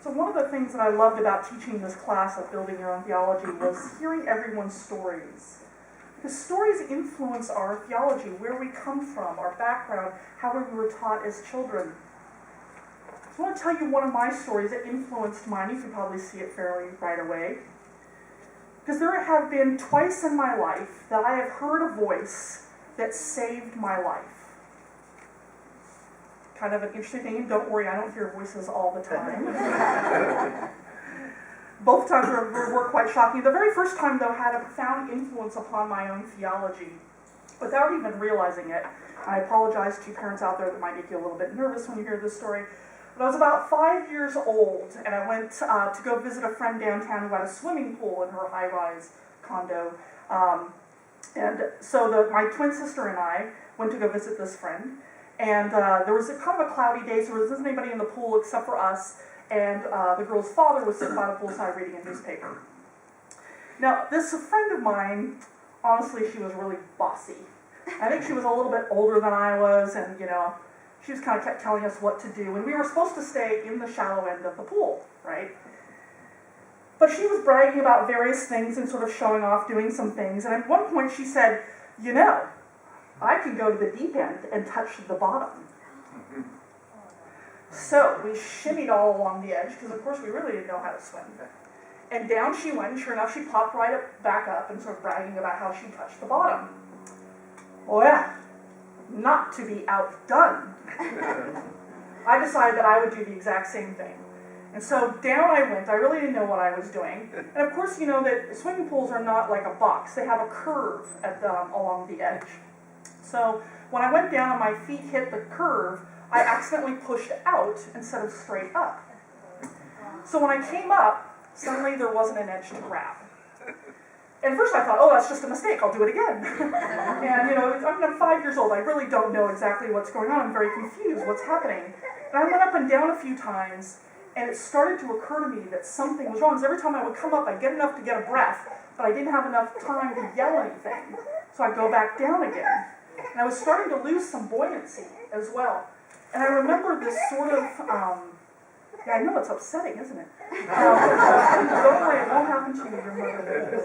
So one of the things that I loved about teaching this class of Building Your Own Theology was hearing everyone's stories. Because stories influence our theology, where we come from, our background, how we were taught as children. So I want to tell you one of my stories that influenced mine. You can probably see it fairly right away. Because there have been twice in my life that I have heard a voice that saved my life. Kind of an interesting thing, and don't worry, I don't hear voices all the time. Both times were quite shocking. The very first time, though, had a profound influence upon my own theology, without even realizing it. I apologize to parents out there that might make you a little bit nervous when you hear this story. But I was about 5 years old, and I went to go visit a friend downtown who had a swimming pool in her high-rise condo. And so my twin sister and I went to go visit this friend. And there was kind of a cloudy day, so there wasn't anybody in the pool except for us. And the girl's father was sitting by the poolside reading a newspaper. Now, this friend of mine, honestly, she was really bossy. I think she was a little bit older than I was, and, she just kind of kept telling us what to do. And we were supposed to stay in the shallow end of the pool, right? But she was bragging about various things and sort of showing off, doing some things. And at one point she said, I can go to the deep end and touch the bottom. So we shimmied all along the edge, because of course we really didn't know how to swim. And down she went, and sure enough she popped back up and sort of bragging about how she touched the bottom. Well, not to be outdone, I decided that I would do the exact same thing. And so down I went. I really didn't know what I was doing. And of course, that swimming pools are not like a box. They have a curve along the edge. So when I went down and my feet hit the curve, I accidentally pushed out instead of straight up. So when I came up, suddenly there wasn't an edge to grab. And at first I thought, that's just a mistake, I'll do it again. And I'm 5 years old, I really don't know exactly what's going on, I'm very confused, what's happening. And I went up and down a few times, and it started to occur to me that something was wrong. Because every time I would come up, I'd get enough to get a breath, but I didn't have enough time to yell anything. So I'd go back down again. And I was starting to lose some buoyancy as well. And I remember this sort of, I know it's upsetting, isn't it? Don't worry, it won't happen to you, your mother.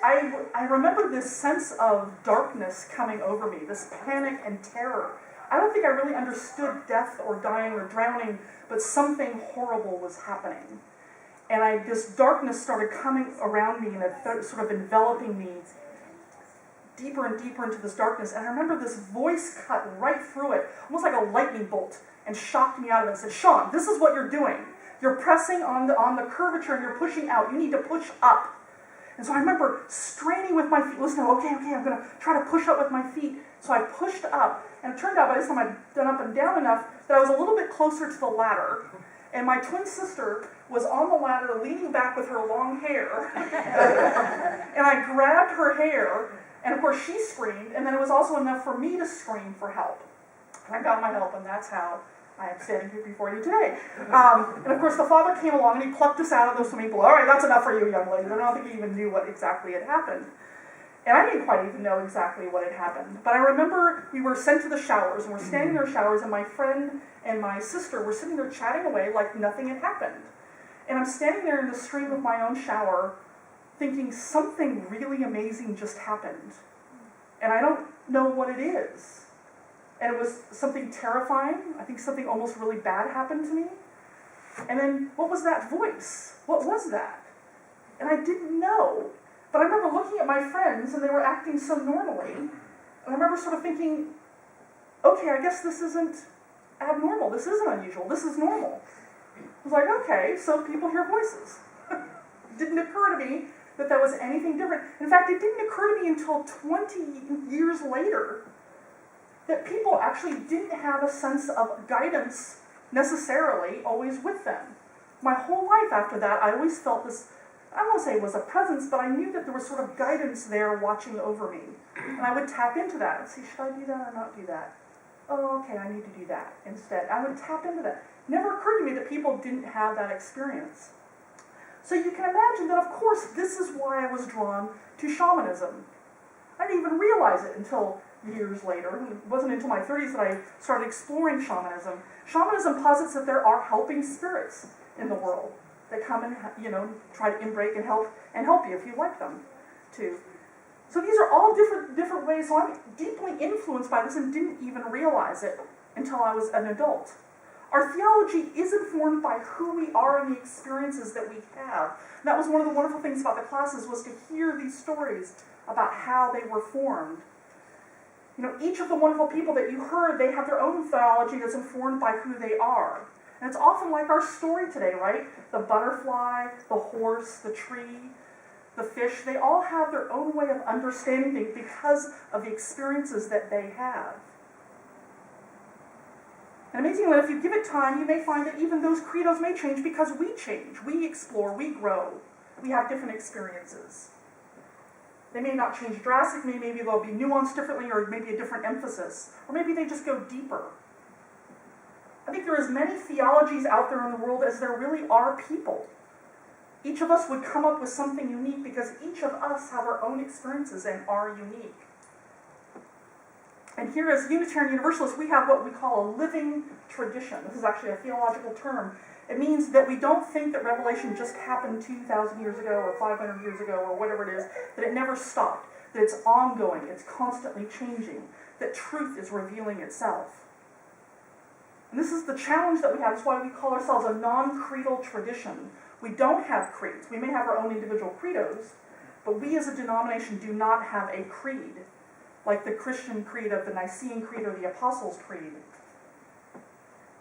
I remember this sense of darkness coming over me, this panic and terror. I don't think I really understood death or dying or drowning, but something horrible was happening. And this darkness started coming around me and it sort of enveloping me deeper and deeper into this darkness. And I remember this voice cut right through it, almost like a lightning bolt, and shocked me out of it and said, Sean, this is what you're doing. You're pressing on the curvature and you're pushing out. You need to push up. And so I remember straining with my feet. Listen, okay, I'm going to try to push up with my feet. So I pushed up, and it turned out by this time I'd done up and down enough that I was a little bit closer to the ladder. And my twin sister was on the ladder leaning back with her long hair. And I grabbed her hair, and of course she screamed, and then it was also enough for me to scream for help. And I got my help, and that's how I am standing here before you today. And of course the father came along and he plucked us out of the swimming pool. All right, that's enough for you, young ladies. I don't think he even knew what exactly had happened. And I didn't quite even know exactly what had happened. But I remember we were sent to the showers, and we're standing in our showers, and my friend and my sister were sitting there chatting away like nothing had happened. And I'm standing there in the stream of my own shower thinking something really amazing just happened. And I don't know what it is. And it was something terrifying. I think something almost really bad happened to me. And then, what was that voice? What was that? And I didn't know. But I remember looking at my friends, and they were acting so normally. And I remember sort of thinking, okay, I guess this isn't abnormal. This isn't unusual. This is normal. I was like, okay, so people hear voices. It didn't occur to me that was anything different. In fact, it didn't occur to me until 20 years later that people actually didn't have a sense of guidance necessarily always with them. My whole life after that, I always felt this, I won't say it was a presence, but I knew that there was sort of guidance there watching over me. And I would tap into that and say, should I do that or not do that? Oh, okay, I need to do that instead. I would tap into that. It never occurred to me that people didn't have that experience. So you can imagine that, of course, this is why I was drawn to shamanism. I didn't even realize it until years later. It wasn't until my 30s that I started exploring shamanism. Shamanism posits that there are helping spirits in the world that come and, try to in-break and help you if you like them too. So these are all different ways. So I'm deeply influenced by this and didn't even realize it until I was an adult. Our theology is informed by who we are and the experiences that we have. And that was one of the wonderful things about the classes, was to hear these stories about how they were formed. Each of the wonderful people that you heard, they have their own theology that's informed by who they are. And it's often like our story today, right? The butterfly, the horse, the tree, the fish, they all have their own way of understanding things because of the experiences that they have. And amazingly, if you give it time, you may find that even those credos may change because we change, we explore, we grow, we have different experiences. They may not change drastically, maybe they'll be nuanced differently, or maybe a different emphasis, or maybe they just go deeper. I think there are as many theologies out there in the world as there really are people. Each of us would come up with something unique because each of us have our own experiences and are unique. And here as Unitarian Universalists, we have what we call a living tradition. This is actually a theological term. It means that we don't think that Revelation just happened 2,000 years ago or 500 years ago or whatever it is, that it never stopped, that it's ongoing, it's constantly changing, that truth is revealing itself. And this is the challenge that we have. That's why we call ourselves a non-creedal tradition. We don't have creeds. We may have our own individual credos, but we as a denomination do not have a creed, like the Christian creed of the Nicene Creed or the Apostles' Creed.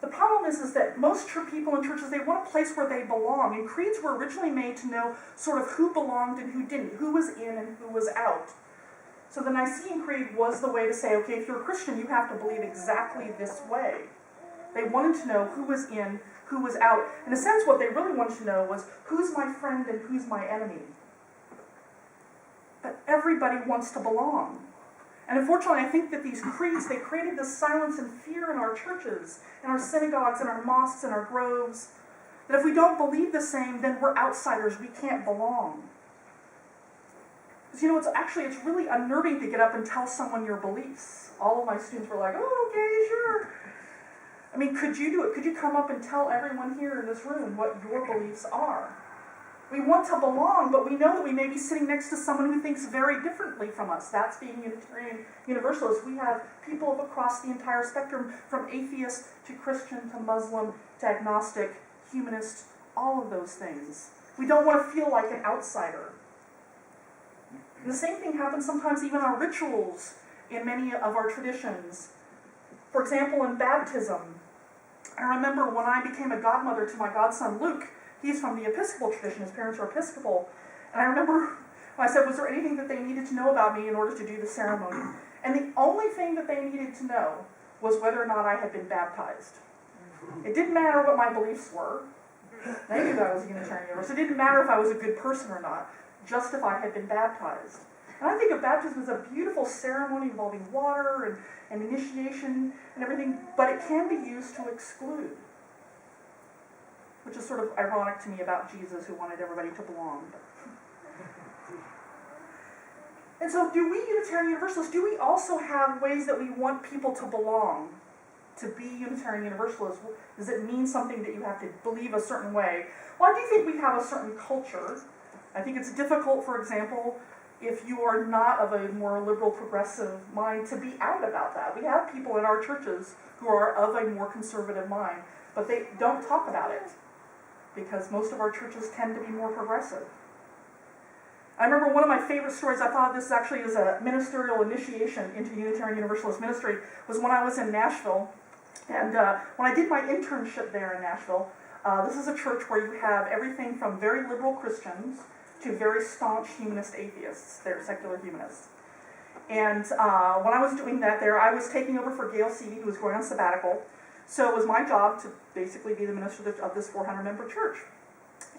The problem is that most people in churches, they want a place where they belong, and creeds were originally made to know sort of who belonged and who didn't, who was in and who was out. So the Nicene Creed was the way to say, okay, if you're a Christian, you have to believe exactly this way. They wanted to know who was in, who was out. In a sense, what they really wanted to know was, who's my friend and who's my enemy? But everybody wants to belong. And unfortunately, I think that these creeds, they created this silence and fear in our churches, in our synagogues, in our mosques, in our groves, that if we don't believe the same, then we're outsiders, we can't belong. Because it's really unnerving to get up and tell someone your beliefs. All of my students were like, oh, okay, sure. I mean, could you do it? Could you come up and tell everyone here in this room what your beliefs are? We want to belong, but we know that we may be sitting next to someone who thinks very differently from us. That's being Unitarian Universalist. We have people across the entire spectrum, from atheist to Christian to Muslim to agnostic, humanist, all of those things. We don't want to feel like an outsider. And the same thing happens sometimes even in our rituals in many of our traditions. For example, in baptism, I remember when I became a godmother to my godson Luke. He's from the Episcopal tradition, his parents are Episcopal. And I remember when I said, was there anything that they needed to know about me in order to do the ceremony? And the only thing that they needed to know was whether or not I had been baptized. It didn't matter what my beliefs were. They knew that I was a Unitarian Universalist. It didn't matter if I was a good person or not, just if I had been baptized. And I think of baptism as a beautiful ceremony involving water and initiation and everything, but it can be used to exclude. Which is sort of ironic to me about Jesus, who wanted everybody to belong. And so do we Unitarian Universalists, do we also have ways that we want people to belong? To be Unitarian Universalists, does it mean something that you have to believe a certain way? Well, I do think we have a certain culture. I think it's difficult, for example, if you are not of a more liberal, progressive mind, to be out about that. We have people in our churches who are of a more conservative mind, but they don't talk about it, because most of our churches tend to be more progressive. I remember one of my favorite stories, I thought this actually is a ministerial initiation into Unitarian Universalist ministry, was when I was in Nashville. And when I did my internship there in Nashville, this is a church where you have everything from very liberal Christians to very staunch humanist atheists. They're secular humanists. And when I was doing that there, I was taking over for Gail Seavey, who was going on sabbatical. So it was my job to basically be the minister of this 400-member church.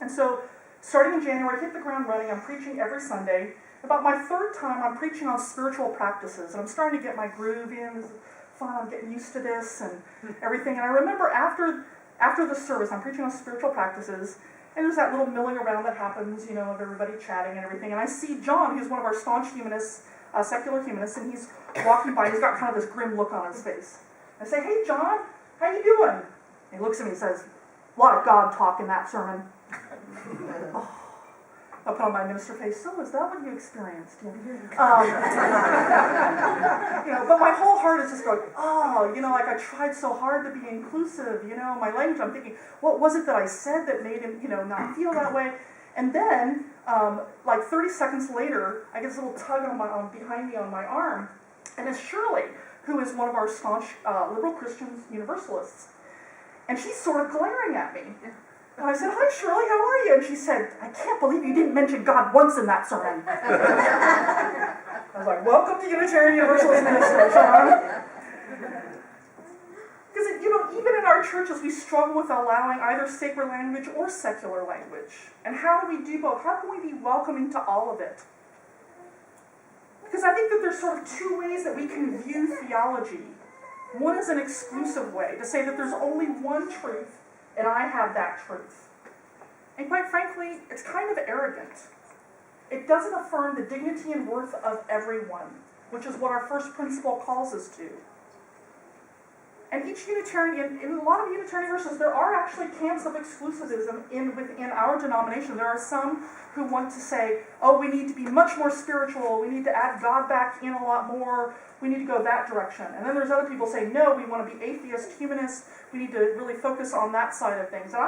And so, starting in January, I hit the ground running. I'm preaching every Sunday. About my third time, I'm preaching on spiritual practices, and I'm starting to get my groove in. This is fun. I'm getting used to this and everything. And I remember after the service, I'm preaching on spiritual practices, and there's that little milling around that happens, of everybody chatting and everything. And I see John, who's one of our staunch humanists, a secular humanist, and he's walking by. He's got kind of this grim look on his face. I say, "Hey, John, how you doing?" And he looks at me and says, "A lot of God talk in that sermon." Oh. I put on my minister face. "So is that what you experienced?" But my whole heart is just going, like I tried so hard to be inclusive, my language. I'm thinking, what was it that I said that made him, not feel that way? And then, like 30 seconds later, I get this little tug behind me on my arm, and it's Shirley, who is one of our staunch liberal Christian universalists. And she's sort of glaring at me. And I said, "Hi, Shirley, how are you?" And she said, "I can't believe you didn't mention God once in that sermon." I was like, "Welcome to Unitarian Universalist ministry, Sean." Because, even in our churches, we struggle with allowing either sacred language or secular language. And how do we do both? How can we be welcoming to all of it? Because I think that there's sort of two ways that we can view theology. One is an exclusive way, to say that there's only one truth, and I have that truth. And quite frankly, it's kind of arrogant. It doesn't affirm the dignity and worth of everyone, which is what our first principle calls us to. And each Unitarian, in a lot of Unitarian universalists, there are actually camps of exclusivism within our denomination. There are some who want to say, "Oh, we need to be much more spiritual, we need to add God back in a lot more, we need to go that direction." And then there's other people saying, "No, we want to be atheist, humanist, we need to really focus on that side of things." And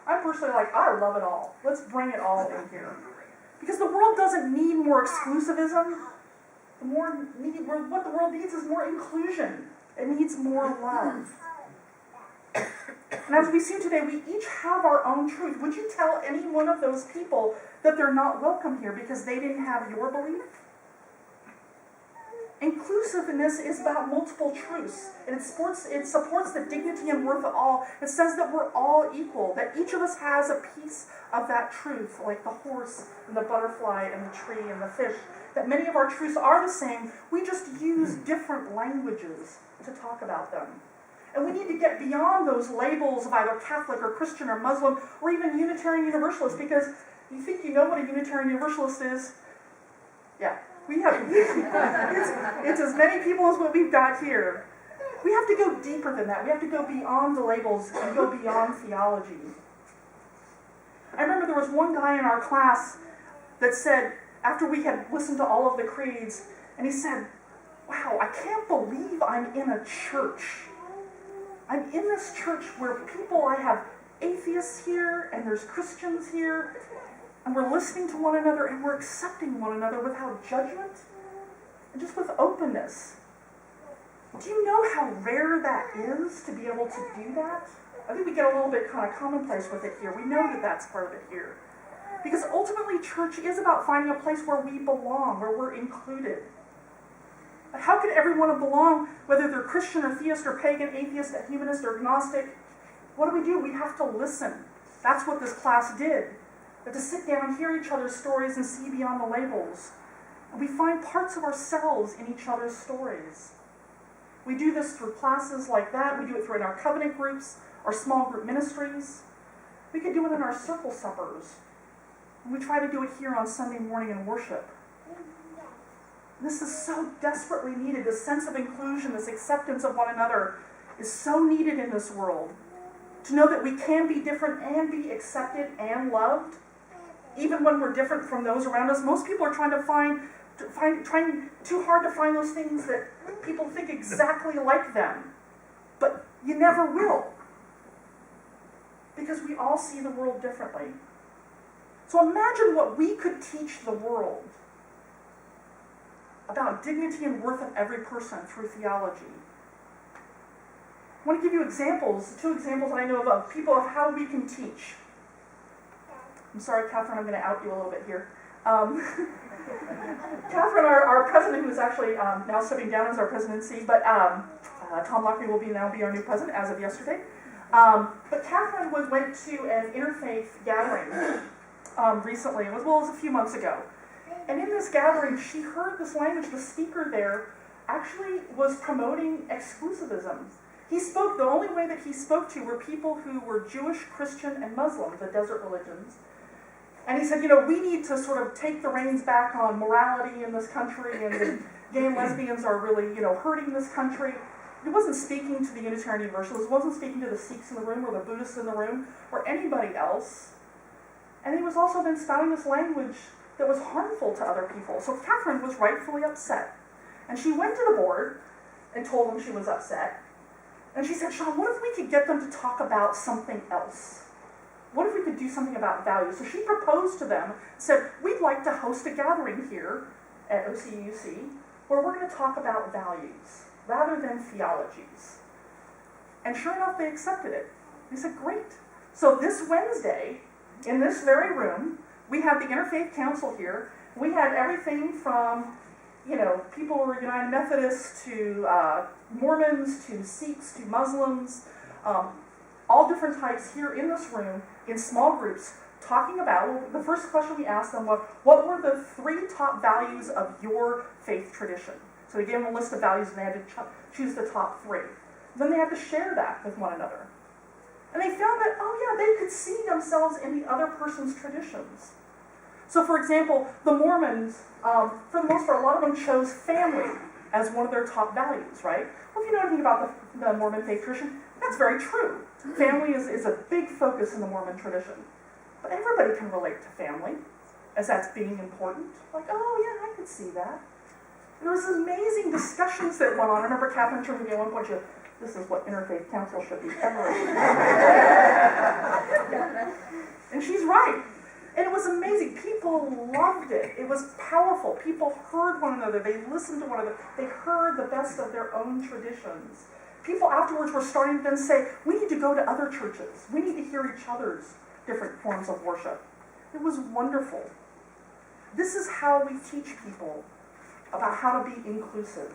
I'm personally like, I love it all. Let's bring it all in here. Because the world doesn't need more exclusivism. What the world needs is more inclusion. It needs more love. And as we've seen today, we each have our own truth. Would you tell any one of those people that they're not welcome here because they didn't have your belief? Inclusiveness is about multiple truths. And it supports the dignity and worth of all. It says that we're all equal, that each of us has a piece of that truth, like the horse and the butterfly and the tree and the fish, that many of our truths are the same. We just use different languages to talk about them. And we need to get beyond those labels of either Catholic or Christian or Muslim or even Unitarian Universalist, because you think you know what a Unitarian Universalist is? Yeah, we have. It's as many people as what we've got here. We have to go deeper than that. We have to go beyond the labels and go beyond theology. I remember there was one guy in our class that said, after we had listened to all of the creeds, and he said, "Wow, I can't believe I'm in a church. I'm in this church where I have atheists here, and there's Christians here, and we're listening to one another, and we're accepting one another without judgment, and just with openness." Do you know how rare that is to be able to do that? I think we get a little bit kind of commonplace with it here. We know that that's part of it here. Because ultimately, church is about finding a place where we belong, where we're included. But how can everyone belong, whether they're Christian or theist or pagan, atheist, humanist or agnostic? What do? We have to listen. That's what this class did. But to sit down, hear each other's stories, and see beyond the labels. And we find parts of ourselves in each other's stories. We do this through classes like that. We do it through in our covenant groups, our small group ministries. We could do it in our circle suppers. And we try to do it here on Sunday morning in worship. This is so desperately needed. This sense of inclusion, this acceptance of one another is so needed in this world. To know that we can be different and be accepted and loved, even when we're different from those around us. Most people are trying too hard to find those things that people think exactly like them. But you never will. Because we all see the world differently. So imagine what we could teach the world about dignity and worth of every person through theology. I want to give you examples, 2 examples that I know of people of how we can teach. I'm sorry, Catherine, I'm going to out you a little bit here. Catherine, our president, who is actually now stepping down as our presidency, but Tom Lockery will now be our new president as of yesterday. But Catherine went to an interfaith gathering recently, as well as a few months ago. And in this gathering, she heard this language. The speaker there actually was promoting exclusivism. The only way that he spoke to were people who were Jewish, Christian, and Muslim, the desert religions. And he said, we need to sort of take the reins back on morality in this country, and gay and lesbians are really, hurting this country. He wasn't speaking to the Unitarian Universalists, wasn't speaking to the Sikhs in the room or the Buddhists in the room or anybody else. And he was also then spouting this language that was harmful to other people. So Catherine was rightfully upset. And she went to the board and told them she was upset. And she said, Sean, what if we could get them to talk about something else? What if we could do something about values? So she proposed to them, said, we'd like to host a gathering here at OCUC where we're going to talk about values rather than theologies. And sure enough, they accepted it. They said, great. So this Wednesday, in this very room, we have the Interfaith Council here. We had everything from, people who were United Methodists to Mormons to Sikhs to Muslims, all different types here in this room in small groups talking about, the first question we asked them was, what were the 3 top values of your faith tradition? So we gave them a list of values and they had to choose the top 3. Then they had to share that with one another. And they found that, they could see themselves in the other person's traditions. So for example, the Mormons, for the most part, a lot of them chose family as one of their top values, right? Well, if you know anything about the Mormon faith tradition, that's very true. Family is a big focus in the Mormon tradition. But everybody can relate to family as that's being important. Like, I could see that. And there was amazing discussions that went on. I remember Catherine turning to me at one point, she said, this is what Interfaith Council should be ever. And she's right. And it was amazing. People loved it. It was powerful. People heard one another. They listened to one another. They heard the best of their own traditions. People afterwards were starting to then say, we need to go to other churches. We need to hear each other's different forms of worship. It was wonderful. This is how we teach people about how to be inclusive.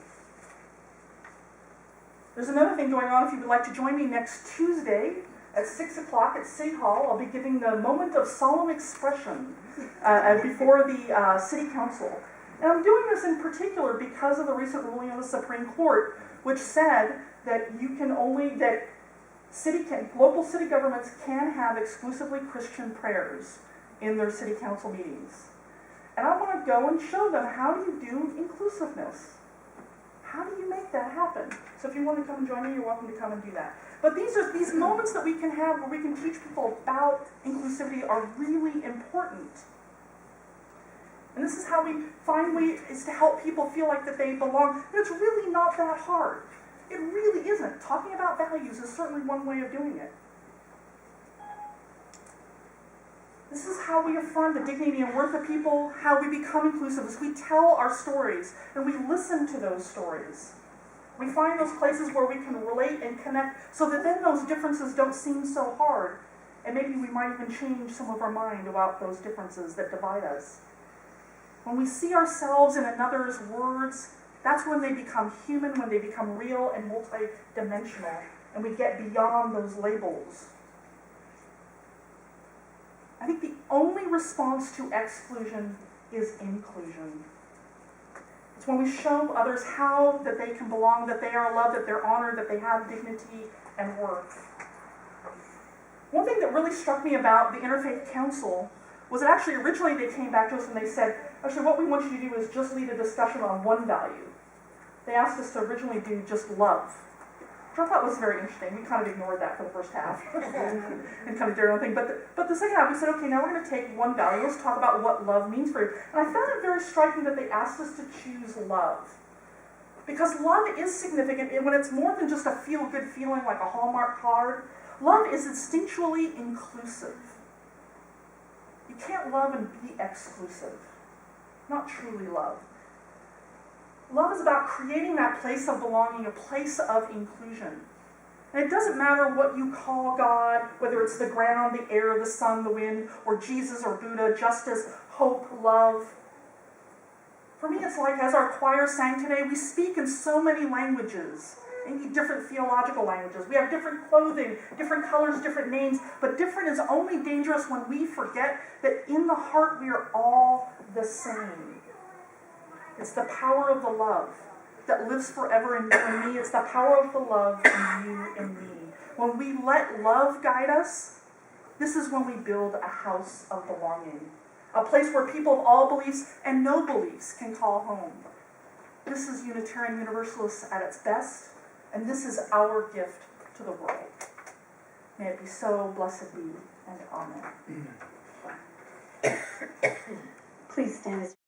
There's another thing going on. If you would like to join me next Tuesday at 6 o'clock at City Hall, I'll be giving the moment of solemn expression before the City Council. And I'm doing this in particular because of the recent ruling of the Supreme Court, which said that local city governments can have exclusively Christian prayers in their City Council meetings. And I want to go and show them, how do you do inclusiveness? How do you make that happen? So if you want to come and join me, you're welcome to come and do that. But these moments that we can have where we can teach people about inclusivity are really important. And this is how we find ways to help people feel like that they belong. And it's really not that hard. It really isn't. Talking about values is certainly one way of doing it. This is how we affirm the dignity and worth of people, how we become inclusive, as we tell our stories and we listen to those stories. We find those places where we can relate and connect so that then those differences don't seem so hard. And maybe we might even change some of our mind about those differences that divide us. When we see ourselves in another's words, that's when they become human, when they become real and multidimensional, and we get beyond those labels. I think the only response to exclusion is inclusion. It's when we show others how that they can belong, that they are loved, that they're honored, that they have dignity and worth. One thing that really struck me about the Interfaith Council was that actually originally they came back to us and they said, actually what we want you to do is just lead a discussion on one value. They asked us to originally do just love. Which I thought was very interesting. We kind of ignored that for the first half and kind of did our own thing. But the second half we said, okay, now we're going to take one value. Let's talk about what love means for you. And I found it very striking that they asked us to choose love. Because love is significant, and when it's more than just a feel-good feeling like a Hallmark card, love is instinctually inclusive. You can't love and be exclusive. Not truly love. Love is about creating that place of belonging, a place of inclusion. And it doesn't matter what you call God, whether it's the ground, the air, the sun, the wind, or Jesus or Buddha, justice, hope, love. For me, it's like, as our choir sang today, we speak in so many languages, in different theological languages. We have different clothing, different colors, different names, but different is only dangerous when we forget that in the heart we are all the same. It's the power of the love that lives forever in you and me. It's the power of the love in you and me. When we let love guide us, this is when we build a house of belonging. A place where people of all beliefs and no beliefs can call home. This is Unitarian Universalists at its best, and this is our gift to the world. May it be so, blessed be, and amen. Please stand as